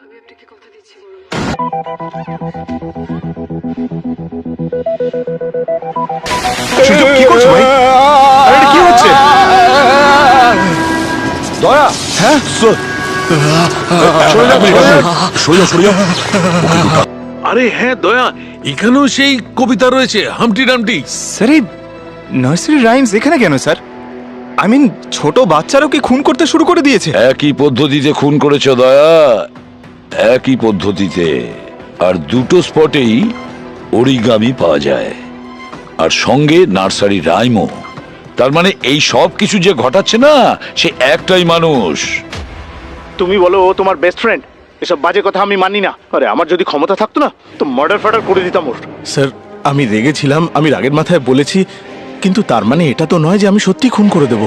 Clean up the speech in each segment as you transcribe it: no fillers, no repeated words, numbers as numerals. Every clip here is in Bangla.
আমি আপনাকে কথা দিচ্ছি সূর্য, কি করছো ভাই? আরে এটা কি হচ্ছে? দয়া, হ্যাঁ সরে যাও, সরে যাও, সরে যাও, সরে যাও। আরে হ্যাঁ দয়া, এখানেও সেই কবিতা রয়েছে হামটি ডামটি। স্যার, এই নার্সারি রাইমস এখানে কেন স্যার? আই মিন, ছোট বাচ্চারাও কি খুন করতে শুরু করে দিয়েছে? একই পদ্ধতিতে খুন করেছো দয়া, একই পদ্ধতিতে। আর দুটো স্পটেই অরিগামি পাওয়া যায়, আর সঙ্গে নার্সারি রাইমও। তার মানে এই সব কিছু যে ঘটাচ্ছে না, সে একটাই মানুষ। তুমি বলো ও তোমার বেস্ট ফ্রেন্ড? এসব বাজে কথা আমি মানি না। আরে আমার যদি ক্ষমতা থাকতো না, তো মার্ডার ফার্ডার করে দিতাম ওর। স্যার, আমি রেগেছিলাম, আমি রাগের মাথায় বলেছি, কিন্তু তার মানে এটা তো নয় যে আমি সত্যি খুন করে দেব।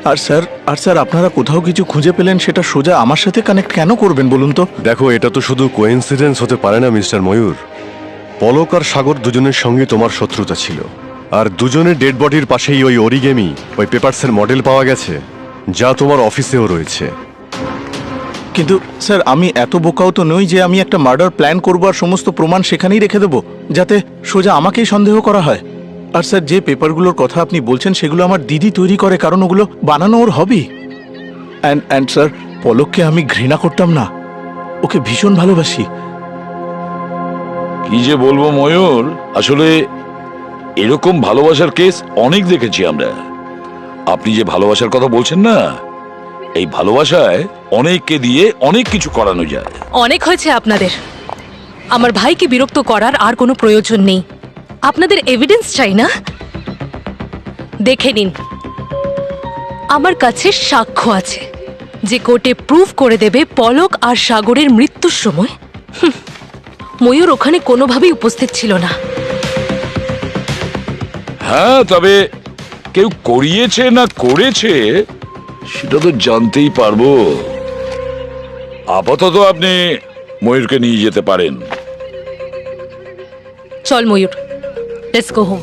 আর স্যার আপনারা কোথাও কিছু খুঁজে পেলেন, সেটা সোজা আমার সাথে কানেক্ট কেন করবেন বলুন তো? দেখো, এটা তো শুধু কোইন্সিডেন্স হতে পারে না মিস্টার ময়ূর। পলক আর সাগর দুজনের সঙ্গে তোমার শত্রুতা ছিল, আর দুজনের ডেড বডির পাশেই ওই অরিগেমি, ওই পেপারসের মডেল পাওয়া গেছে, যা তোমার অফিসেও রয়েছে। কিন্তু স্যার, আমি এত বোকাও তো নই যে আমি একটা মার্ডার প্ল্যান করবো আর সমস্ত প্রমাণ সেখানেই রেখে দেবো, যাতে সোজা আমাকেই সন্দেহ করা হয়। আর স্যার, যে পেপারগুলোর কথা আপনি বলছেন সেগুলো আমার দিদি তৈরি করে, কারণ ওগুলো বানানো ওর হবি। অ্যান্ড স্যার, পলককে আমি ঘৃণা করতাম না, ওকে ভীষণ ভালোবাসি। কি যে বলবো ময়ূর, আসলে এরকম ভালোবাসার কেস অনেক দেখেছি আমরা। আপনি যে ভালোবাসার কথা বলছেন না, এই ভালোবাসায় অনেককে দিয়ে অনেক কিছু করানো যায়। অনেক হয়েছে আপনাদের। আমার ভাইকে বিরক্ত করার আর কোনো প্রয়োজন নেই। আপনাদের এভিডেন্স চাই না? দেখে নিন, আমার কাছে সাক্ষ্য আছে যে কোর্টে প্রুভ করে দেবে পলক আর সাগরের মৃত্যুর সময় ময়ূর ওখানে কোনোভাবেই উপস্থিত ছিল না। হ্যাঁ, তবে কেউ করিয়েছে না করেছে সেটা তো জানতেই পারবো। আপাতত আপনি ময়ূরকে নিয়ে যেতে পারেন। চল ময়ূর, লেটস গো হোম।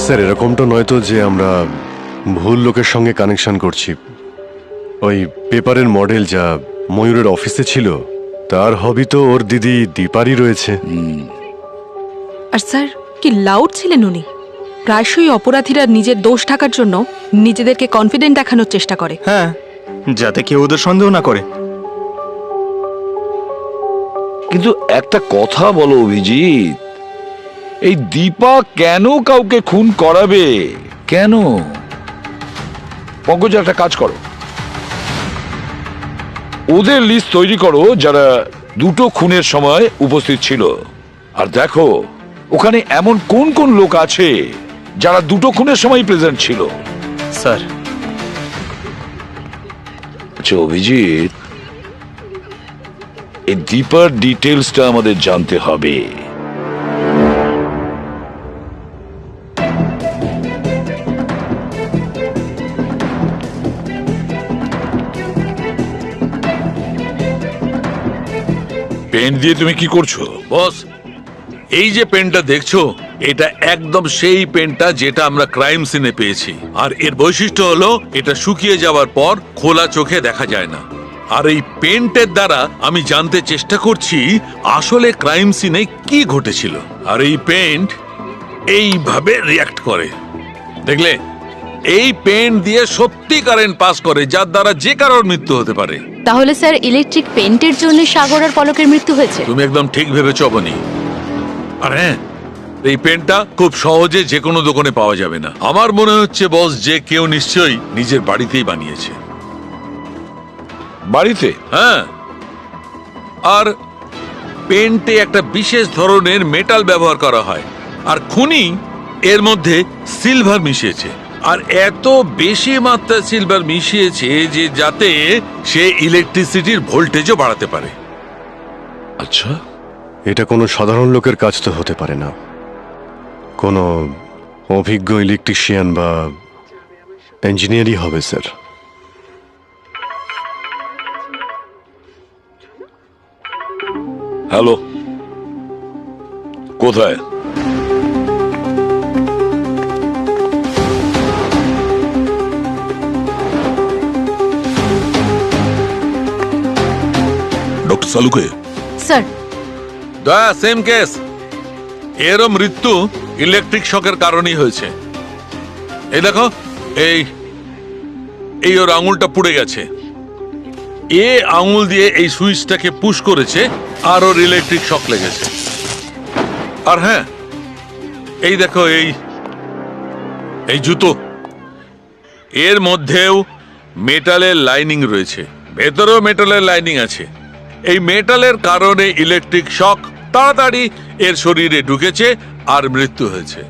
স্যার, এরকমটা নয় তো যে আমরা ভুল লোকের সঙ্গে কানেকশন করছি। ওই পেপারের মডেল যা ময়ূরের অফিসে ছিল, তার হবি তো ওর দিদি দীপারই রয়েছে। আর স্যার, কি লাউড ছিলেন উনি। প্রায়শই অপরাধীরা নিজের দোষ ঢাকার জন্য নিজেদেরকে কনফিডেন্ট দেখানোর চেষ্টা করে। হ্যাঁ, যাতে কেউ ওদের সন্দেহ না করে। কিন্তু একটা কথা বলো অভিজিৎ, এই দীপা কেন কাউকে খুন করাবে? কেন? পঙ্কজ, একটা কাজ করো, ওদের লিস্ট তৈরি করো যারা দুটো খুনের সময় উপস্থিত ছিল, আর দেখো ওখানে এমন কোন কোন লোক আছে যারা দুটো খুনের সময় প্রেজেন্ট ছিল। স্যার, আচ্ছা অভিজিৎ, এই দীপার ডিটেলসটা আমাদের জানতে হবে। পেন দিয়ে তুমি কি করছো? বস, এই যে পেনটা দেখছো, এটা একদম সেই পেনটা যেটা আমরা ক্রাইম সিনে পেয়েছি। আর এর বৈশিষ্ট্য হলো এটা শুকিয়ে যাওয়ার পর খোলা চোখে দেখা যায় না। আর এই পেন্টের দ্বারা আমি জানতে চেষ্টা করছি আসলে ক্রাইম সিনে কি ঘটেছিল। আর এই পেন্ট এইভাবে রিয়াক্ট করে, দেখলে? এই পেন্ট দিয়ে সত্যি কারেন্ট পাস করে, যার দ্বারা যে কারোর মৃত্যু হতে পারে। তাহলে স্যার, ইলেকট্রিক পেন্টের জন্য সাগর আর পলকের মৃত্যু হয়েছে? তুমি একদম ঠিক ভেবেছ বনি। আর হ্যাঁ, এই পেনটা খুব সহজে যে কোনো দোকানে পাওয়া যাবে না। আমার মনে হচ্ছে বস, যে কেউ নিশ্চয়ই নিজের বাড়িতেই বানিয়েছে। বাড়িতে? হ্যাঁ, আর পেন্টে একটা বিশেষ ধরনের মেটাল ব্যবহার করা হয়, আর খুনি এর মধ্যে সিলভার মিশিয়েছে। আর এত বেশি মাত্রায় সিলভার মিশিয়েছে যে যাতে সে ইলেকট্রিসিটির ভোল্টেজও বাড়াতে পারে। আচ্ছা, এটা কোনো সাধারণ লোকের কাজ তো হতে পারে না। কোনো অভিজ্ঞ ইলেকট্রিশিয়ান বা ইঞ্জিনিয়ারই হবে স্যার। হ্যালো, কোথায়? সালুকে স্যার দয়া সেম কেস। এরও মৃত্যু ইলেকট্রিক শকের কারণেই হয়েছে। এই দেখো, এই এই ওর আঙুলটা পুড়ে গেছে। এ আঙুল দিয়ে এই সুইচটাকে পুশ করেছে আর ওর ইলেকট্রিক শক লেগেছে। আর হ্যাঁ, এই দেখো, এই জুতো, এর মধ্যেও মেটালের লাইনিং রয়েছে, ভেতরেও মেটালের লাইনিং আছে। এই মেটালের কারণে ইলেকট্রিক শক তাড়াতাড়ি এর শরীরে ঢুকেছে আর মৃত্যু হয়েছে।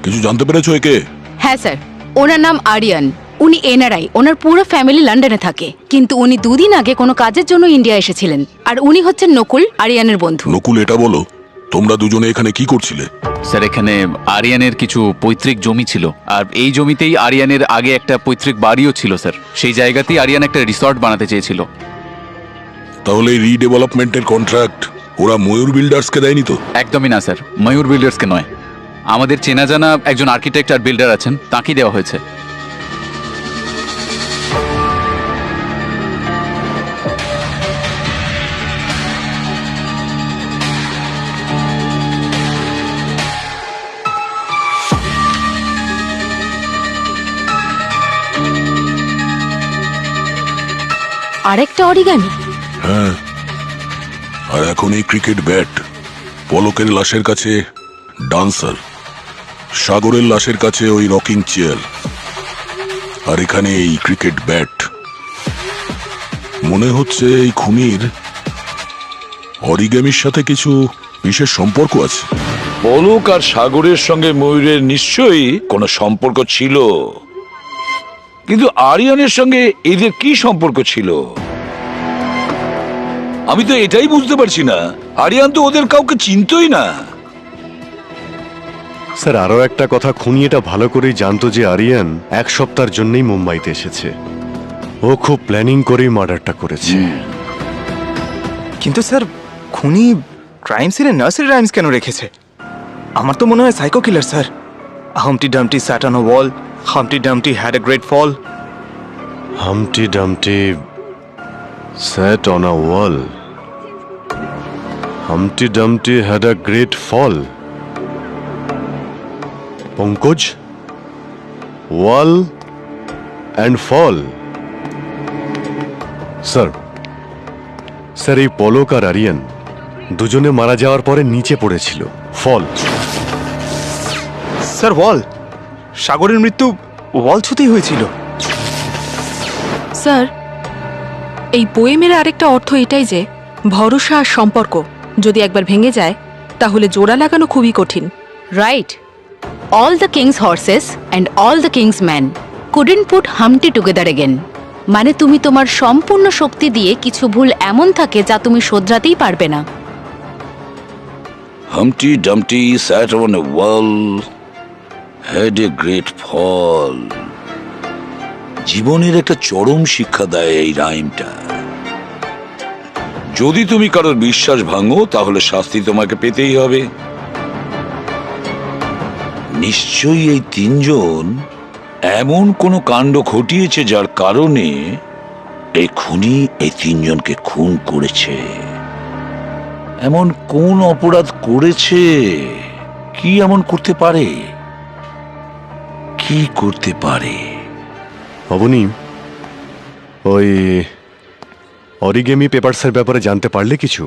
কিছু জানতে পেরেছো একে? হ্যাঁ স্যার, ওনার নাম আরিয়ান। উনি এনআরআই। ওনার পুরো ফ্যামিলি লন্ডনে থাকে, কিন্তু উনি 2 দিন আগে কোনো কাজের জন্য ইন্ডিয়া এসেছিলেন। আর উনি হচ্ছেন নকুল, আরিয়ানের বন্ধু। নকুল, এটা বলো তোমরা দুজনে এখানে কি করছিলে? স্যার, এখানে আরিয়ানের কিছু পৈতৃক জমি ছিল, আর এই জমিতেই আরিয়ানের আগে একটা পৈতৃক বাড়িও ছিল স্যার। সেই জায়গাতেই আরিয়ান একটা রিসর্ট বানাতে চেয়েছিল। তাহলে এই রিডেভেলপমেন্টের কন্ট্রাক্ট ওরা ময়ূর বিল্ডার্সকে দেয়নি তো? একদমই না স্যার, ময়ূর বিল্ডার্সকে নয়। আমাদের চেনা জানা একজন আর্কিটেক্ট আর বিল্ডার আছেন, তাঁকেই দেওয়া হয়েছে। আরেকটা অরিগামি? হ্যাঁ, আর এখন এই ক্রিকেট ব্যাট। পলকের লাশের কাছে ডান্সার, সাগরের লাশের কাছে ওই রকিং চেয়ার, আর এখানে এই ক্রিকেট ব্যাট। মনে হচ্ছে এই খুনির অরিগামির সাথে কিছু বিশেষ সম্পর্ক আছে। পলক আর সাগরের সঙ্গে ময়ূরের নিশ্চয়ই কোনো সম্পর্ক ছিল, কিন্তু আরিয়ানের সঙ্গে এদের কি সম্পর্ক ছিল আমি তো এটাই বুঝতে পারছি না। আরিয়ান তো ওদের কাউকে চিনতই না। স্যার, আরও একটা কথা, খুনি এটা ভালো করেই জানতো যে আরিয়ান 1 সপ্তাহের জন্যই মুম্বাইতে এসেছে। ও খুব প্ল্যানিং করেই মার্ডারটা করেছে। কিন্তু স্যার, খুনি ক্রাইম সিনে নার্সারি রাইমস কেন রেখেছে? আমার তো মনে হয় psycho killer sir. Humpty Dumpty sat on a wall, Humpty Dumpty had a great fall. Humpty Dumpty sat on a wall. Humpty Dumpty had a great fall. Pankaj, wall and fall. Sir, এই পলক আর আরিয়ান দুজনে মারা যাওয়ার পরে নিচে পড়েছিল, ফল। স্যার, ওয়াল। সাগরের মৃত্যু ওয়াল ছুতেই হয়েছিল। স্যার, এই পোয়েমের আরেকটা অর্থ এটাই যে ভরসা আর সম্পর্ক যদি একবার ভেঙে যায় তাহলে জোড়া লাগানো খুবই কঠিন। Right. All the king's horses and all the king's man couldn't put Humpty together again. মানে তুমি তোমার সম্পূর্ণ শক্তি দিয়ে কিছু ভুল এমন থাকে যা তুমি শোধরাতেই পারবে না। হামটি Dumpty sat on a wall, had a great fall. জীবনের একটা চরম শিক্ষা দেয় এই রাইমটা। যদি তুমি কারোর বিশ্বাস ভাঙো তাহলে শাস্তি তোমাকে পেতেই হবে। নিশ্চয়ই এই 3 জন এমন কোনো কাণ্ড ঘটিয়েছে যার কারণে এই খুনি এই 3 জনকে খুন করেছে। এমন কোন অপরাধ করেছে? কি এমন করতে পারে? কি করতে পারে? অবনী, ওই অরিগেমি পেপারসের ব্যাপারে জানতে পারলে কিছু?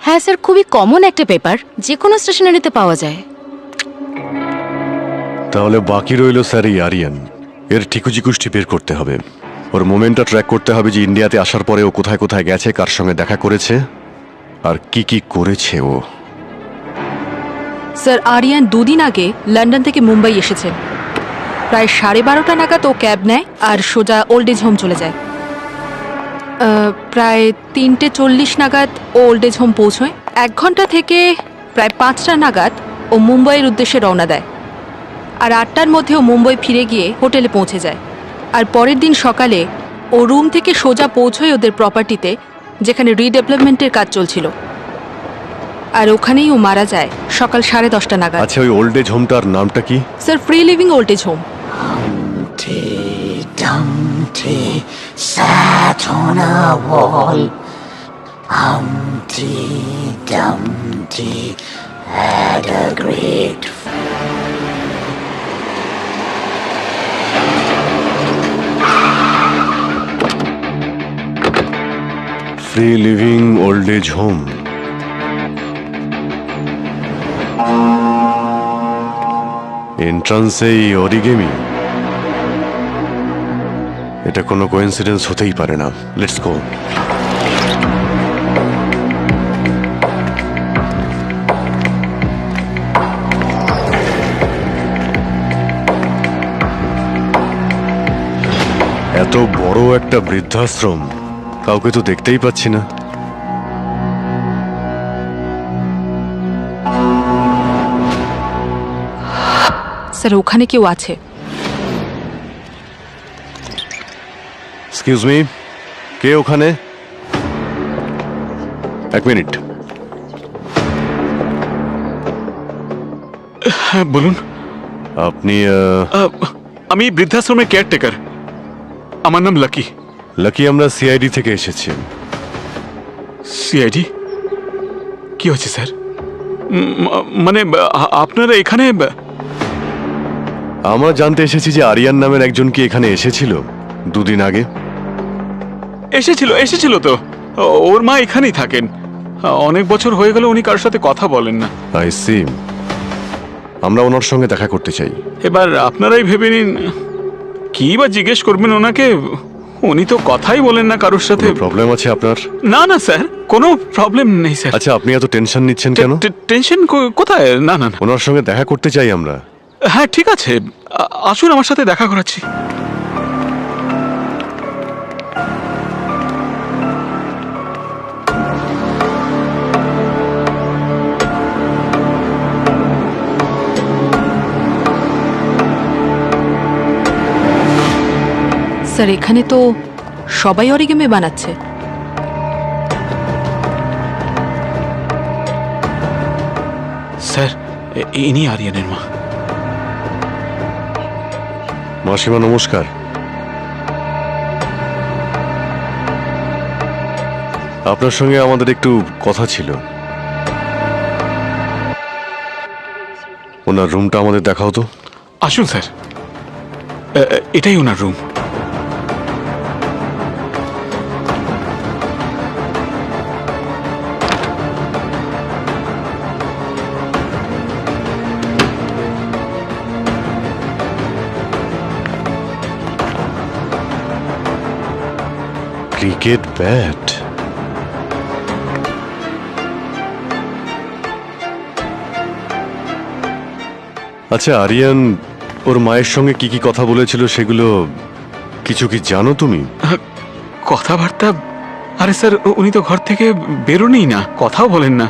হ্যাঁ স্যার, খুবই কমন একটা পেপার, যে কোনো স্টেশনারিতে পাওয়া যায়। তাহলে বাকি রইল স্যার এই আরিয়ান। এর ঠিকুজি কুষ্টি বের করতে হবে। ওর মোমেন্টটা ট্র্যাক করতে হবে যে ইন্ডিয়াতে আসার পরে ও কোথায় কোথায় গেছে, কার সঙ্গে দেখা করেছে আর কি কি করেছে ও। স্যার, আরিয়ান 2 দিন আগে লন্ডন থেকে মুম্বাই এসেছে। প্রায় 12:30 নাগাদ ও ক্যাব নেয় আর সোজা ওল্ড এজ হোম চলে যায়। প্রায় 3:40 নাগাদ ও ওল্ড এজ হোম পৌঁছয়। 1 ঘন্টা থেকে প্রায় 5টা নাগাদ ও মুম্বাইয়ের উদ্দেশ্যে রওনা দেয়। আর 8টার মধ্যে ও মুম্বাই ফিরে গিয়ে হোটেলে পৌঁছে যায়। আর পরের দিন সকালে ও রুম থেকে সোজা পৌঁছয় ওদের প্রপার্টিতে, যেখানে রিডেভেলপমেন্টের কাজ চলছিল। আর ওখানেই ও মারা যায় সকাল 10:30 নাগাদ। আচ্ছা, ওই ওল্ড এজ হোমটার নামটা কি? Sir, free living old age home. Sat on a wall, Humpty Dumpty had a great free living old age home. এন্ট্রান্সেই অরিগেমি, এটা কোনো কোইন্সিডেন্স হতেই পারে না। Let's go. এত বড় একটা বৃদ্ধাশ্রম, কাউকে তো দেখতেই পাচ্ছি না। স্যার ওখানে কেউ আছে। এক্সকিউজ মি, কে ওখানে? এক মিনিট। হ্যাঁ বলুন। আপনি আমি বৃদ্ধাশ্রমের কেয়ারটেকার, আমার নাম লাকি। লাকি, আমরা সিআইডি থেকে এসেছি। সিআইডি? কি হচ্ছে স্যার? মানে আপনারা এখানে? আমরা জানতে এসেছি যে আরিয়ান নামের একজন কি এখানে এসেছিল দুদিন আগে। এসেছিল তো। ওর মা এখানেই থাকেন, অনেক বছর হয়ে গেল উনি কারোর সাথে কথা বলেন না। I see. আমরা ওনার সঙ্গে দেখা করতে চাই। এবার আপনারাই ভেবে নিন কি বা জিজ্ঞেস করবেন ওনাকে। উনি তো কথাই বলেন না কারোর সাথে। প্রবলেম আছে আপনার? না না স্যার, কোনো প্রবলেম নেই স্যার। আচ্ছা, আপনি এত টেনশন নিচ্ছেন কেন? টেনশন কোথায়? না না না। ওনার সঙ্গে দেখা করতে চাই আমরা। হ্যাঁ ঠিক আছে, আসুন আমার সাথে দেখা করাচ্ছি। স্যার এখানে তো সবাই অরিগেমি বানাচ্ছে। স্যার ইনি আরিয়ানের মা। মাসিমা নমস্কার। আপনার সঙ্গে আমাদের একটু কথা ছিল। ওনার রুমটা আমাদের দেখাও তো। আসুন স্যার, এটাই ওনার রুম। Cricket bat. আচ্ছা আরিয়ান ওর মায়ের সঙ্গে কি কি কথা বলেছিল সেগুলো কিছু কি জানো তুমি? কথাবার্তা? আরে স্যার উনি তো ঘর থেকে বেরোনই না, কথাও বলেন না।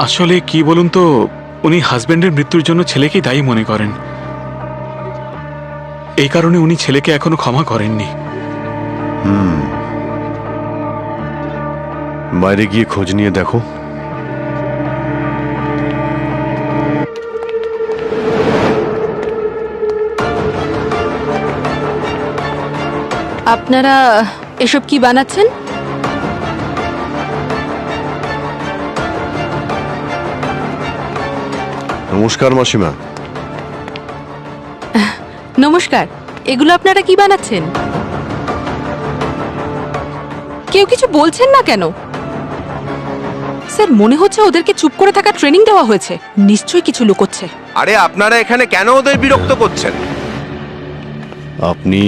আসলে কি বলুন তো, উনি হাজবেন্ডের মৃত্যুর জন্য ছেলেকেই দায়ী মনে করেন। এই কারণে উনি ছেলেকে এখনো ক্ষমা করেননি। বাইরে গিয়ে খোঁজ নিয়ে দেখো। আপনারা এসব কি বানাচ্ছেন? নমস্কার মাসিমা। নমস্কার, এগুলো আপনারা কি বানাচ্ছেন? কেউ কিছু বলছেন না কেন? স্যার মনে হচ্ছে ওদেরকে চুপ করে থাকা ট্রেনিং দেওয়া হয়েছে, নিশ্চয়ই কিছু লুকোচ্ছে। আরে আপনারা এখানে কেন ওদের বিরক্ত করছেন? আপনি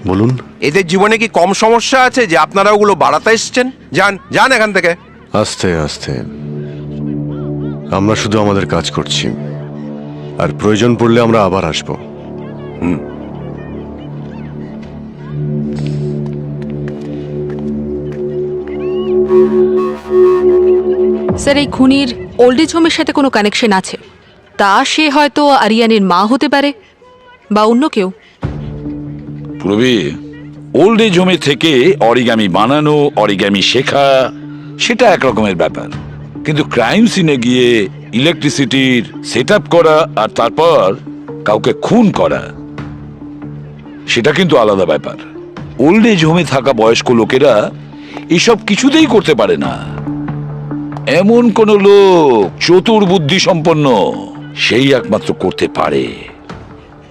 বলুন। এদের জীবনে কি কম সমস্যা আছে যে আপনারা ওগুলো বাড়াতে এসছেন? যান যান এখান থেকে। আস্তে আস্তে, আমরা শুধু আমাদের কাজ করছি, আর প্রয়োজন পড়লে আমরা আবার আসবো। স্যার এই খুনির ওল্ড এজ হোমের সাথে কোনো কানেকশন আছে? তা সে হয়তো আরিয়ানের মা হতে পারে বা অন্য কেউ। পূর্বে ওল্ড এজ হোমে থেকে অরিগামি বানানো, অরিগামি শেখা, সেটা এক রকমের ব্যাপার। কিন্তু ক্রাইম সিনে গিয়ে ইলেকট্রিসিটির সেট আপ করা আর তারপর কাউকে খুন করা, সেটা কিন্তু আলাদা ব্যাপার। ওল্ড এজ হোমে থাকা বয়স্ক লোকেরা এসব কিছুতেই করতে পারে না। এমন কোন লোক চতুর বুদ্ধি সম্পন্ন সেই একমাত্র করতে পারে,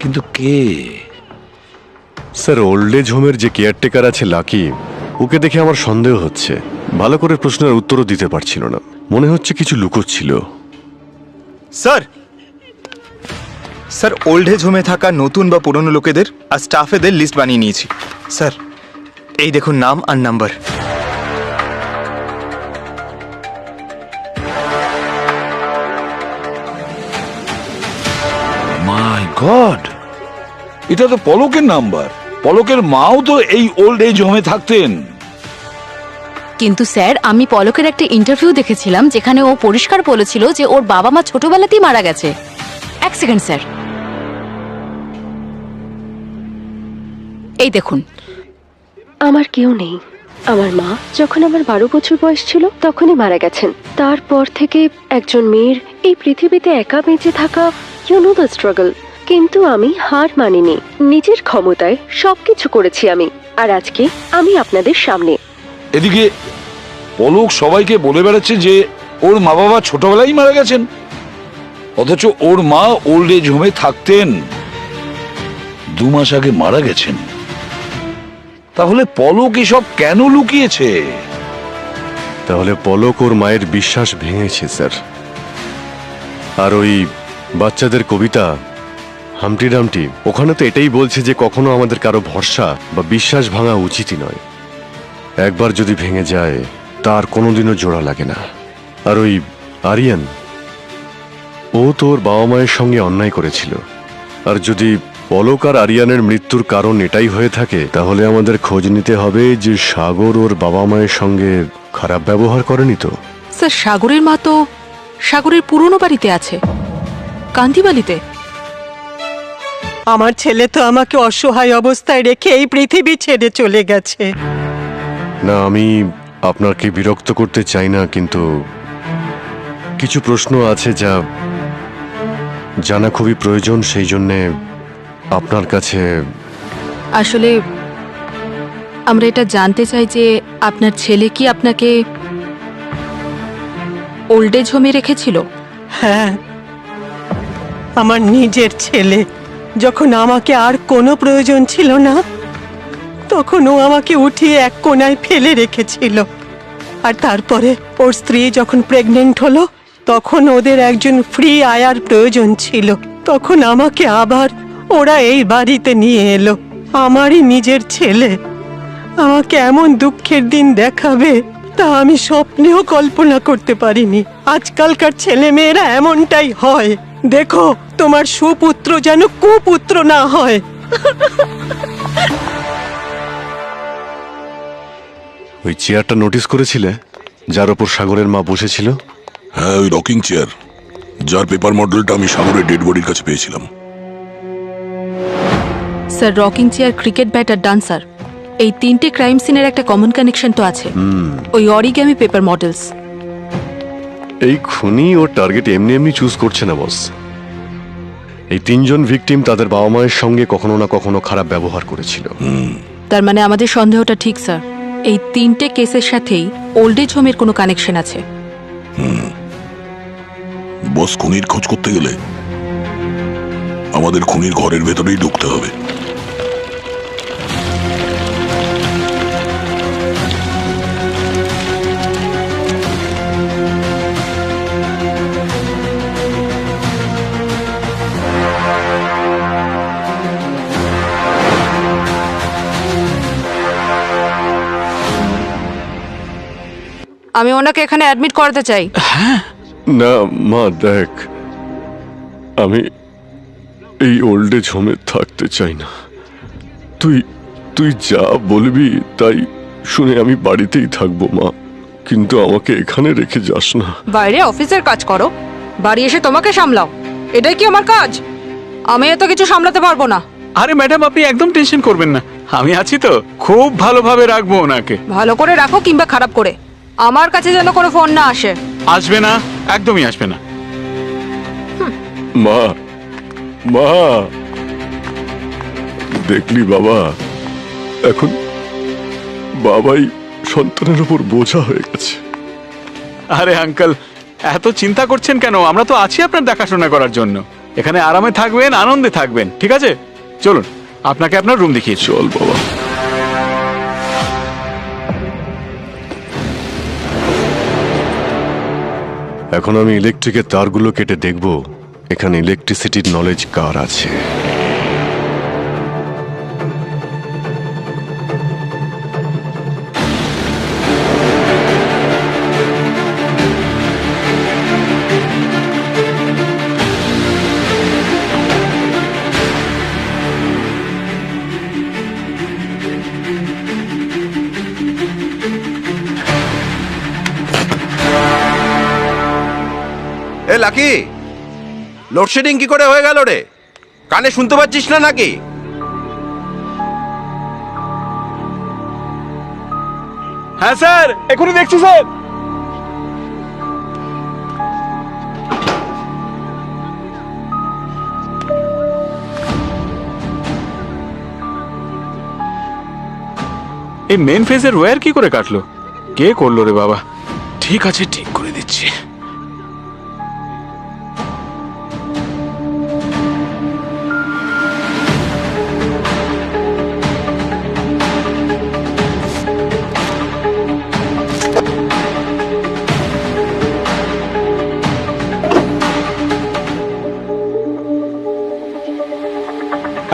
কিন্তু কে? স্যার, ওল্ড এজ হোমের যে কেয়ারটেকার আছে লাকি, ওকে দেখে আমার সন্দেহ হচ্ছে। ভালো করে প্রশ্নের উত্তরও দিতে পারছিল না, মনে হচ্ছে কিছু লুকোচ্ছিল। স্যার, স্যার ওল্ড এজ হোমে থাকা নতুন বা পুরনো লোকেদের আর স্টাফেদের লিস্ট বানিয়ে নিয়েছি। স্যার এই দেখুন নাম আর নাম্বার। মাই গড, এটা তো পলকের নাম্বার। পলকের মাও তো এই ওল্ড এজ হোমে থাকতেন। কিন্তু স্যার, আমি পলকের একটা ইন্টারভিউ দেখেছিলাম যেখানে ও পরিষ্কার বলেছিল যে ওর বাবা মা ছোটবেলাতেই মারা গেছে। এক সেকেন্ড স্যার, এই দেখুন। আমার কেউ নেই। আমার মা যখন আমার 12 বছর বয়স ছিল তখনই মারা গেছেন। তারপর থেকে একজন মেয়ের এই পৃথিবীতে একা বেঁচে থাকা, ইউ নো দ্য স্ট্রাগল। কিন্তু আমি হার মানিনি, নিজের ক্ষমতায় সবকিছু করেছি আমি, আর আজকে আমি আপনাদের সামনে। এদিকে পলক সবাইকে বলে বেড়াচ্ছে যে ওর মা বাবা ছোটবেলায় মারা গেছেন, অথচ ওর মা ওল্ড এজ হোমে থাকতেন, 2 মাস আগে মারা গেছেন। তাহলে পলক এসব কেন লুকিয়েছে? তাহলে পলক ওর মায়ের বিশ্বাস ভেঙেছে স্যার। আর ওই বাচ্চাদের কবিতা হামটি ডামটি, ওখানে তো এটাই বলছে যে কখনো আমাদের কারো ভরসা বা বিশ্বাস ভাঙা উচিতই নয়। একবার যদি ভেঙে যায় তার কোনোদিনও জোড়া লাগে না। আর ওই আরিয়ান, ও তো ওর বাবা মায়ের সঙ্গে অন্যায় করেছিল। আর যদি পলক আর আরিয়ানের মৃত্যুর কারণ এটাই হয়ে থাকে, তাহলে আমাদের খোঁজ নিতে হবে যে সাগর ওর বাবা মায়ের সঙ্গে খারাপ ব্যবহার করেনি তো। স্যার, সাগরের মা তো সাগরের পুরনো বাড়িতে আছে, কান্দিবালিতে। আমার ছেলে তো আমাকে অসহায় অবস্থায় রেখে এই পৃথিবী ছেড়ে চলে গেছে। না, আমি আপনাকে বিরক্ত করতে চাই না, কিন্তু কিছু প্রশ্ন আছে যা জানা খুবই প্রয়োজন, সেই জন্যে আপনার কাছে। আসলে আমরা এটা জানতে চাই যে আপনার ছেলে কি আপনাকে ওল্ড এজ হোমে রেখেছিল? হ্যাঁ, আমার নিজের ছেলে। যখন আমাকে আর কোনো প্রয়োজন ছিল না, তখন ও আমাকে উঠিয়ে এক কোণায় ফেলে রেখেছিল। আর তারপরে ওর স্ত্রী যখন প্রেগনেন্ট হলো, তখন ওদের একজন ফ্রি আয়ার প্রয়োজন ছিল। তখন আমাকে আবার ওরা এই বাড়িতে নিয়ে এলো। আমারই নিজের ছেলে আমাকে এমন দুঃখের দিন দেখাবে তা আমি স্বপ্নেও কল্পনা করতে পারিনি। আজকালকার ছেলে মেয়েরা এমনটাই হয়। দেখো, তোমার সুপুত্র যেন কুপুত্র না হয়। ওই চেয়ারটা নোটিস করেছিলে যার ওপর সাগরের মা বসেছিল? হ্যাঁ, ওই রকিং চেয়ার, যার পেপার মডেলটা আমি সাগরের ডেড বডির কাছে পেয়েছিলাম। Sir, rocking chair, cricket bat আর ডান্সার, এই 3টে ক্রাইম সিনের একটা কমন কানেকশন তো আছে, ওই অরিগামি পেপার মডেলস। এই খুনি ও টার্গেট এমনি এমনি চুজ করছে না বস। এই 3 জন ভিকটিম তাদের বাবা মায়ের সঙ্গে কখনো না কখনো খারাপ ব্যবহার করেছিল। তার মানে আমাদের সন্দেহটা ঠিক স্যার, এই 3টে কেসের সাথেই ওল্ড এজ হোমের কোনো কানেকশন আছে। বস, খুনির খোঁজ করতে গেলে আমাদের খুনির ঘরের ভেতরেই ঢুকতে হবে। আমি ওনাকে এখানে অ্যাডমিট করাতে চাই। না মা, দেখ, আমি এই ওল্ড এজ হোমে থাকতে চাই না। তুই যা বলবি তাই শুনে আমি বাড়িতেই থাকবো মা, কিন্তু আমাকে এখানে রেখে যাস না। বাইরে অফিসের কাজ করো, বাড়ি এসে তোমাকে সামলাও, এটাই কি আমার কাজ? আমি এত কিছু সামলাতে পারবো না। আরে ম্যাডাম, আপনি একদম টেনশন করবেন না, আমি আছি তো, খুব ভালোভাবে রাখবো ওনাকে। ভালো করে রাখো কিংবা খারাপ করে, আমার কাছে যেন কোনো ফোন না আসে। আসবে না, একদমই আসবে না। মা, মা, দেখলি বাবা, এখন বাবাই সন্তানের উপর বোঝা হয়ে গেছে। আরে আঙ্কেল, এত চিন্তা করছেন কেন? আমরা তো আছি আপনার দেখাশোনা করার জন্য। এখানে আরামে থাকবেন, আনন্দে থাকবেন, ঠিক আছে? চলুন, আপনাকে আপনার রুম দেখিয়ে চল বাবা। এখন আমি ইলেকট্রিকের তারগুলো কেটে দেখব এখানে ইলেকট্রিসিটির নলেজ কার আছে। এ লাকি, লোডশেডিং কি করে হয়ে গেল রে? কানে শুনতে পাচ্ছিস না নাকি? হ্যাঁ স্যার, এখনই দেখছি স্যার। এই মেন ফেজের ওয়্যার কি করে কাটলো? কে করলো রে বাবা? ঠিক আছে, ঠিক করে দিচ্ছি।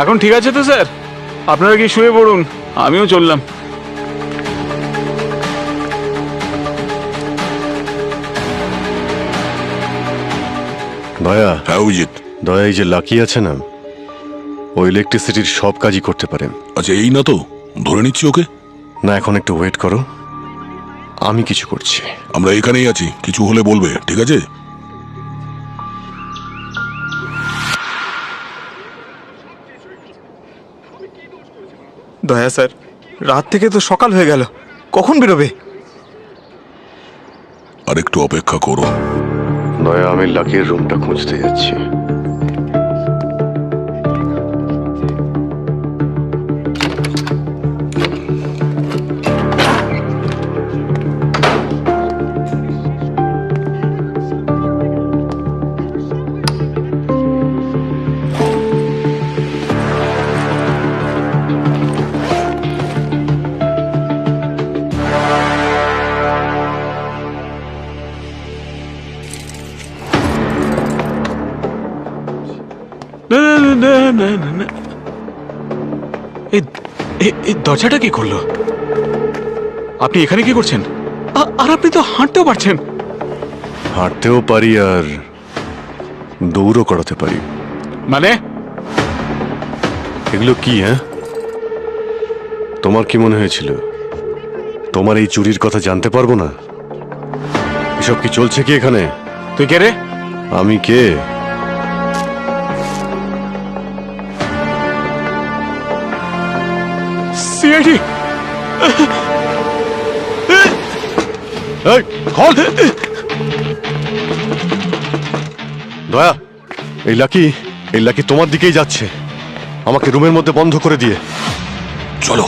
এখন ঠিক আছে তো স্যার? আপনারা কি শুয়ে পড়ুন, আমিও চললাম। দয়া। হ্যাঁ অভিজিৎ। দয়া, এই যে লাকি আছে না, ও ইলেকট্রিসিটির সব কাজই করতে পারে। আচ্ছা, এই না তো ধরে নিচ্ছি ওকে? না, এখন একটু ওয়েট করো, আমি কিছু করছি। আমরা এখানেই আছি, কিছু হলে বলবে, ঠিক আছে? দয়া স্যার, রাত থেকে তো সকাল হয়ে গেল, কখন বেরোবে? আর একটু অপেক্ষা করো। দয়া, আমি লাকির রুমটা খুঁজতে যাচ্ছি। এই দরজাটা কি করলো? আপনি এখানে কি করছেন? আর আপনি তো হাঁটতেও পারছেন। হাঁটতেও পারি আর দৌড়ও করাতে পারি। মানে? এগুলো কি? হ্যাঁ, তোমার কি মনে হয়েছিল তোমার এই চুরির কথা জানতে পারবো না? এসব কি চলছে কি এখানে? তুই কে রে? আমি কে? সিআইডি। দয়া, এই লাকি তোমার দিকেই যাচ্ছে। আমাকে রুমের মধ্যে বন্ধ করে দিয়ে চলো।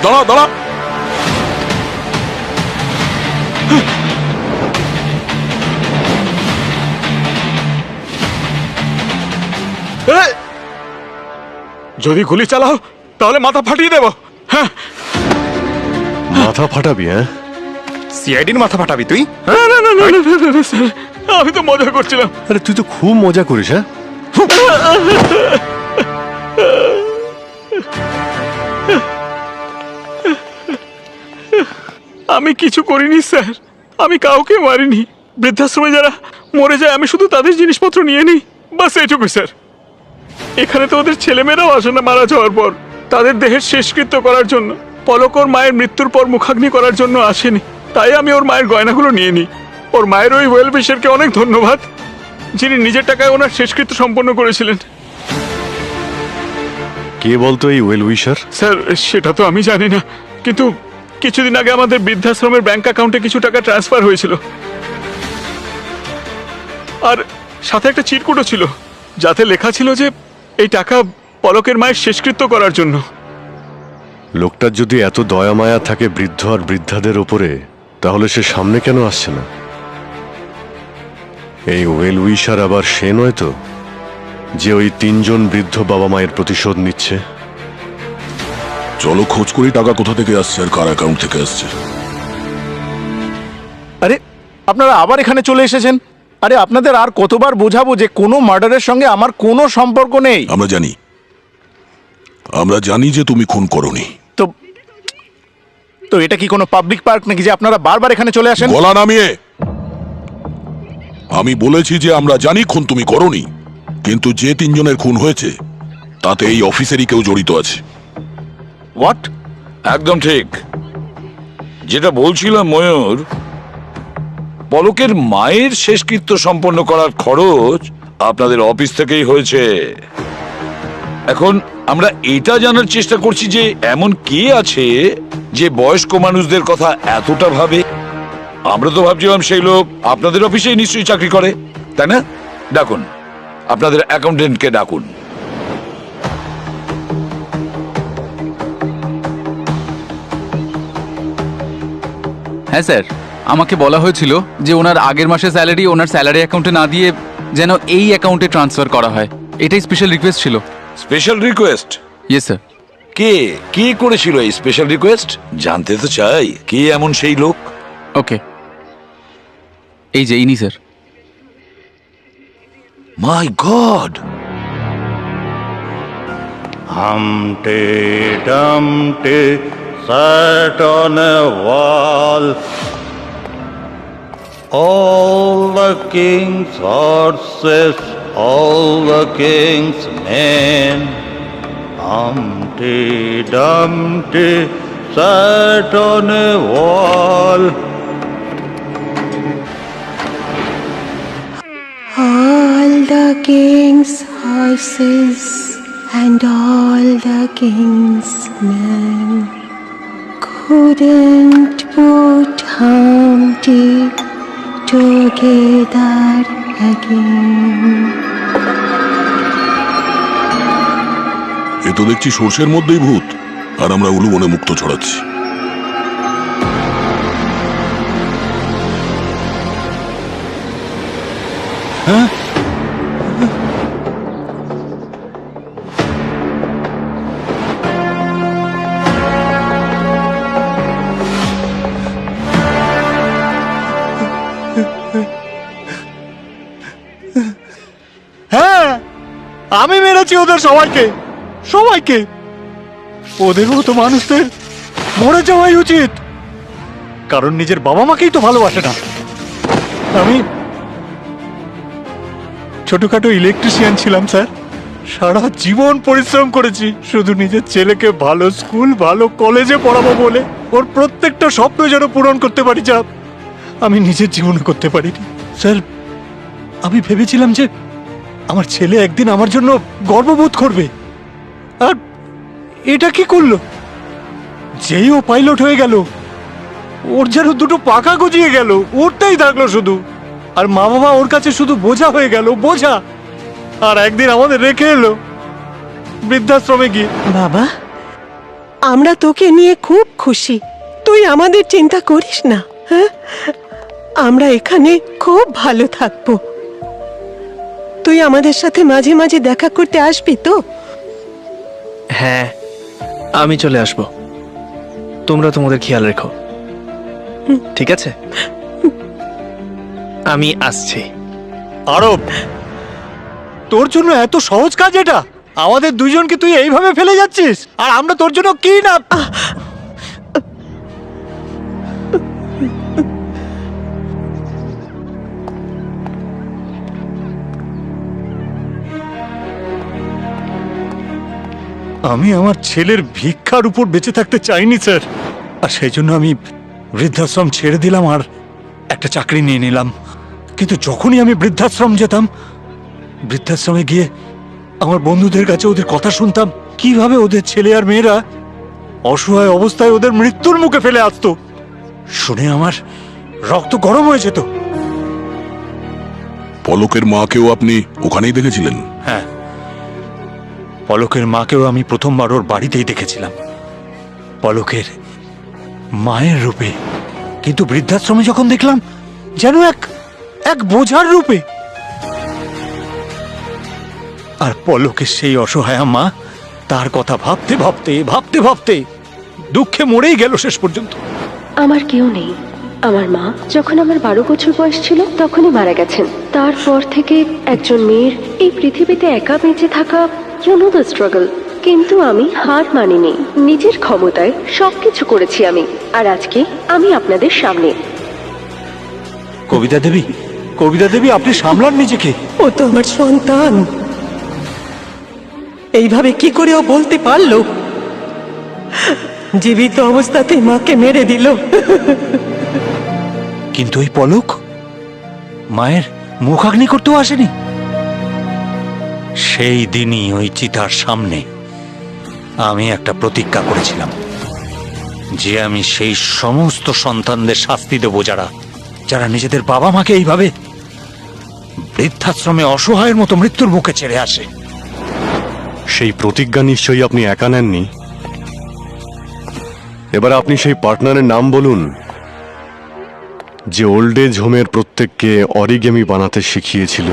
দাঁড়া দাঁড়া। যদি গুলি চালাও তাহলে মাথা ফাটিয়ে দেব। হ্যাঁ, মাথা ফাটাবি? হ্যাঁ, সিআইডির মাথা ফাটাবি তুই? স্যার, আমি তো মজা করছিলাম। আরে তুই তো খুব মজা করিস। হ্যাঁ, আমি কিছু করিনি স্যার, আমি কাউকে মারিনি। বৃদ্ধাশ্রমে যারা মরে যায় আমি শুধু তাদের জিনিসপত্র নিয়ে নিই, বাস এইটুকু স্যার। এখানে তো ওদের ছেলেমেয়েরাও আসে না মারা যাওয়ার পর তাদের দেহের শেষকৃত্য করার জন্য। পলক ওর মায়ের মৃত্যুর পর মুখাগ্নি করার জন্য আসেনি, তাই আমি ওর মায়ের গয়নাগুলো নিয়ে নিই। ওর মায়ের ওই ওয়েল উইশারকে অনেক ধন্যবাদ, যিনি নিজের টাকায় ওনার শেষকৃত্য সম্পন্ন করেছিলেন। কে বলতো এই ওয়েল উইশার? স্যার সেটা তো আমি জানি না, কিন্তু কিছুদিন আগে আমাদের বৃদ্ধাশ্রমের ব্যাংক অ্যাকাউন্টে কিছু টাকা ট্রান্সফার হয়েছিল, আর সাথে একটা চিরকুটও ছিল যাতে লেখা ছিল যে এই টাকা পলকের মায়ের শেষকৃত্য করার জন্য। লোকটার যদি এত দয়া মায়া থাকে বৃদ্ধ আর বৃদ্ধাদের ওপরে, তাহলে সে সামনে কেন আসছে না? এই ওয়েল উইশার আবার সে নয় তো, যে ওই 3 জন বৃদ্ধ বাবা মায়ের প্রতিশোধ নিচ্ছে? চলো খোঁজ করি টাকা কোথা থেকে আসছে আর কার অ্যাকাউন্ট থেকে আসছে। আরে আপনারা আবার এখানে চলে এসেছেন? আরে আপনাদের আর কতবার বোঝাবো যে কোনো মার্ডারের সঙ্গে আমার কোনো সম্পর্ক নেই? আমরা জানি যে তুমি খুন করনি। তো এটা কি কোনো পাবলিক পার্ক নাকি যে আপনারা বারবার এখানে চলে আসেন? গলা নামিয়ে! আমি বলেছি যে আমরা জানি খুন তুমি করনি, কিন্তু যে 3 জনের খুন হয়েছে তাতে এই অফিসেরই কেউ জড়িত আছে। হোয়াট? একদম ঠিক। যেটা বলছিলাম ময়ূর, পলকের মায়ের শেষকৃত্য সম্পন্ন করার খরচ আপনাদের অফিস থেকেই হয়েছে। এখন আমরা এটা জানার চেষ্টা করছি যে এমন কে আছে যে বয়স্ক মানুষদের কথা এতটা ভাবে। আমরা তো ভাবছিলাম সেই লোক আপনাদের অফিসেই নিশ্চয়ই চাকরি করে, তাই না? ডাকুন, আপনাদের অ্যাকাউন্টেন্টকে ডাকুন। হ্যাঁ স্যার, আমাকে বলা হয়েছিল যে ওনার আগের মাসের স্যালারি ওনার স্যালারি অ্যাকাউন্টে না দিয়ে যেন এই অ্যাকাউন্টে ট্রান্সফার করা হয়। এটাই স্পেশাল রিকোয়েস্ট ছিল। Special request? Yes sir. কে কে করেছিল এই স্পেশাল রিকোয়েস্ট? জানতে তো চাই কে এমন সেই লোক। ওকে, এই যে ইনি sir. My god! Humpty Dumpty sat on a wall. All the king's horses, all the king's men. Humpty Dumpty sat on a wall. All the king's horses and all the king's men couldn't put Humpty together again. এ তো দেখছি সর্ষের মধ্যেই ভূত, আর আমরা উলুবনে মুক্ত ছড়াচ্ছি। হ্যাঁ, হ্যাঁ, আমি মেরেছি ওদের সবাইকে, সবাইকে। ওদের মতো মানুষদের মরে যাওয়াই উচিত, কারণ নিজের বাবা মাকেই তো ভালোবাসে না। আমি ছোটখাটো ইলেকট্রিশিয়ান ছিলাম স্যার, সারা জীবন পরিশ্রম করেছি শুধু নিজের ছেলেকে ভালো স্কুল ভালো কলেজে পড়াবো বলে। ওর প্রত্যেকটা স্বপ্ন যেন পূরণ করতে পারি, যা আমি নিজের জীবনে করতে পারিনি। স্যার, আমি ভেবেছিলাম যে আমার ছেলে একদিন আমার জন্য গর্ববোধ করবে, আর এটা কি করলো? যেই ও পাইলট হয়ে গেল, ওর যেন দুটো পাখা গজিয়ে গেল, উড়তেই থাকলো শুধু। আর মা বাবা ওর কাছে শুধু বোঝা হয়ে গেল, বোঝা। আর একদিন আমাদের রেখে এলো বৃদ্ধাশ্রমে গিয়ে। বাবা, আমরা তোকে নিয়ে খুব খুশি, তুই আমাদের চিন্তা করিস না। হ্যাঁ, আমরা এখানে খুব ভালো থাকবো। তুই আমাদের সাথে মাঝে মাঝে দেখা করতে আসবি তো? হ্যাঁ, আমি চলে আসবো। তোমরা তোমাদের খেয়াল রেখো, ঠিক আছে? আমি আসছি। আরব, তোর জন্য এত সহজ কাজ এটা? আমাদের দুজনকে তুই এইভাবে ফেলে যাচ্ছিস, আর আমরা তোর জন্য কি না। আমি আমার ছেলের ভিক্ষার উপর বেঁচে থাকতে চাইনি স্যার, আর সেই জন্য আমি বৃদ্ধাশ্রম ছেড়ে দিলাম আর একটা চাকরি নিয়ে নিলাম। কিন্তু যখনই আমি বৃদ্ধাশ্রম যেতাম, বৃদ্ধাশ্রমে গিয়ে আমার বন্ধুদের কাছে ওদের কথা শুনতাম, কিভাবে ওদের ছেলে আর মেয়েরা অসহায় অবস্থায় ওদের মৃত্যুর মুখে ফেলে আসতো। শুনে আমার রক্ত গরম হয়ে যেত। পলকের মাকেও আপনি ওখানেই দেখেছিলেন? হ্যাঁ, পলকের মাকেও আমি প্রথমবার ওর বাড়িতেই দেখেছিলাম, পলকের মায়ের রূপে। কিন্তু বৃদ্ধাশ্রমে যখন দেখলাম, যেন এক বোঝার রূপে। আর পলকের সেই অসহায়া মা, তার কথা ভাবতে ভাবতে ভাবতে ভাবতে দুঃখে মরেই গেল শেষ পর্যন্ত। আমার কেউ নেই। আমার মা যখন আমার 12 বছর বয়স ছিল তখনই মারা গেছেন। তারপর থেকে একজন মেয়ের এই পৃথিবীতে একা বেঁচে থাকা, ইউ নো দ্য স্ট্রাগল। কিন্তু আমি হার মানিনি, নিজের ক্ষমতায় সবকিছু করেছি আমি। আর আজকে আমি আপনাদের সামনে। কবিতা দেবী, কবিতা দেবী, আপনি সামলান নিজেকে। ও তো আমার সন্তান, এইভাবে কি করে ও বলতে পারলো? জীবিত অবস্থাতে মাকে মেরে দিল। কিন্তু ওই পলক মায়ের মুখাগ্নি করতেও আসেনি। সেই দিনই ওই চিতার সামনে আমি একটা প্রতিজ্ঞা করেছিলাম যে আমি সেই সমস্ত সন্তানদের শাস্তি দেব যারা নিজেদের বাবা মাকে এইভাবে বৃদ্ধাশ্রমে অসহায়ের মতো মৃত্যুর মুখে ছেড়ে আসে। সেই প্রতিজ্ঞা নিশ্চয়ই আপনি একা নেননি। এবার আপনি সেই পার্টনারের নাম বলুন যে ওল্ড এজ হোমের প্রত্যেককে অরিগেমি বানাতে শিখিয়েছিল।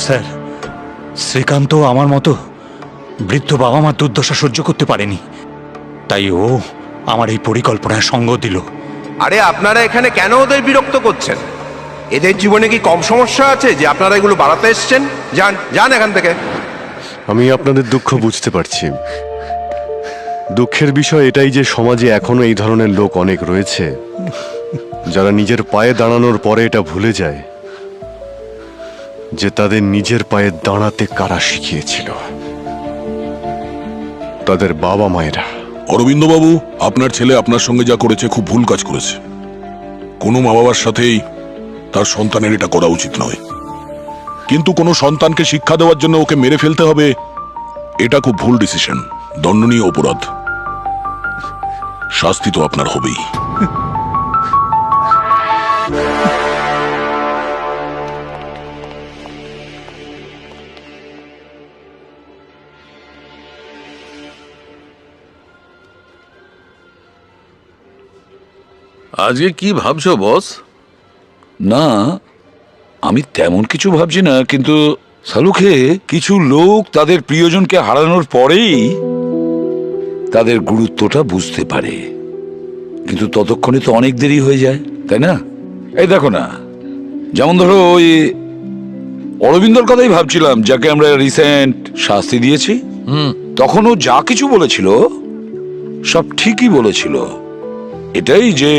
স্যার, শ্রীকান্ত আমার মতো বৃদ্ধ বাবা মার দুর্দশা সহ্য করতে পারেনি, তাই ও আমার এই পরিকল্পনায় সঙ্গ দিল। আরে আপনারা এখানে কেন ওদের বিরক্ত করছেন? এদের জীবনে কি কম সমস্যা আছে যে আপনারা এগুলো বাড়াতে এসছেন? যান যান এখান থেকে। আমি আপনাদের দুঃখ বুঝতে পারছি। দুঃখের বিষয় এটাই যে সমাজে এখনো এই ধরনের লোক অনেক রয়েছে যারা নিজের পায়ে দাঁড়ানোর পরে এটা ভুলে যায় যে তাদের নিজের পায়ে দাঁড়াতে কারা শিখিয়েছিল, তাদের বাবা মায়েরা। অরবিন্দবাবু, আপনার ছেলে আপনার সঙ্গে যা করেছে খুব ভুল কাজ করেছে। কোনো মা বাবার সাথেই তার সন্তানের এটা করা উচিত নয়। কিন্তু কোনো সন্তানকে শিক্ষা দেওয়ার জন্য ওকে মেরে ফেলতে হবে, এটা খুব ভুল ডিসিশন, দণ্ডনীয় অপরাধ। শাস্তি তো আপনার হবেই। আজকে কি ভাবছো বস? না, আমি তেমন কিছু ভাবছি না, কিন্তু সালুখে কিছু লোক তাদের প্রিয়জনকে হারানোর পরেই তাদের গুরুত্বটা বুঝতে পারে, কিন্তু ততক্ষণে তো অনেক দেরি হয়ে যায়, তাই না? এই দেখো না, যেমন ধরো ওই অরবিন্দর কথাই ভাবছিলাম, যাকে আমরা রিসেন্ট শাস্তি দিয়েছি। তখন ও যা কিছু বলেছিল সব ঠিকই বলেছিল। এটাই যে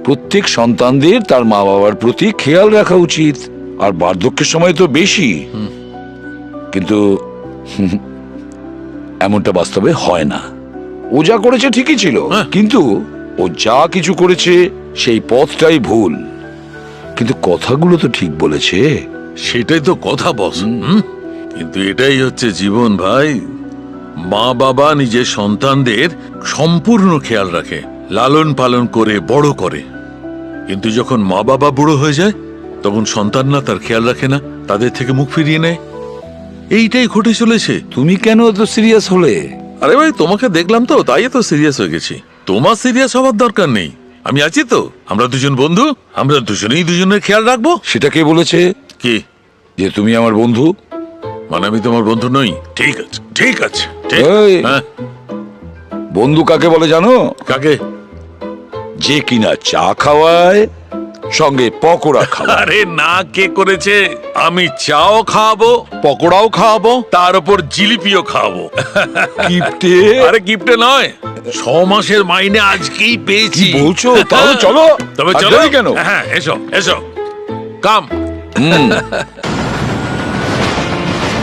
প্রত্যেক সন্তানদের তার মা বাবার প্রতি খেয়াল রাখা উচিত, আর বার্ধক্যের সময় তো বেশি। কিন্তু এমনটা বাস্তবে হয় না। ও যা করেছে ঠিকই ছিল, কিন্তু ও যা কিছু করেছে সেই পথটাই ভুল। কিন্তু কথাগুলো তো ঠিক বলেছে। সেটাই তো কথা বস। কিন্তু এটাই হচ্ছে জীবন ভাই। মা বাবা নিজের সন্তানদের সম্পূর্ণ খেয়াল রাখে, লালন পালন করে বড় করে। কিন্তু যখন মা বাবা বুড়ো হয়ে যায়, তখন সন্তানরা তার খেয়াল রাখে না, তাদের থেকে মুখ ফিরিয়ে নেয়। এইটাই ঘটে চলেছে। তুমি কেন এত সিরিয়াস হলে? আরে ভাই, তোমাকে দেখলাম তো, তাই তো সিরিয়াস হয়ে গেছি। তোমার সিরিয়াস হওয়ার দরকার নেই, আমি আছি তো। আমরা দুজন বন্ধু, আমরা দুজনেই দুজনের খেয়াল রাখবো। সেটা কে বলেছে? কি যে তুমি আমার বন্ধু? মানে আমি তোমার বন্ধু নই? ঠিক আছে, ঠিক আছে। বন্ধু কাকে বলে জানো? কাকে? যে কিনা চা খাওয়ায়, সঙ্গে পকোড়া খাওয়ায়। আরে না, কে করেছে? আমি চাও খাওয়াবো, পকোড়াও খাওয়াবো, তার উপর জিলিপিও খাওয়াবো। গিফটে? আরে গিফটে নয়, 6 মাসের মাইনে আজকেই পেয়েছি। বলছো? তাহলে চলো। তবে আর চলো দেরি কেন? হ্যাঁ, এসো এসো। কাম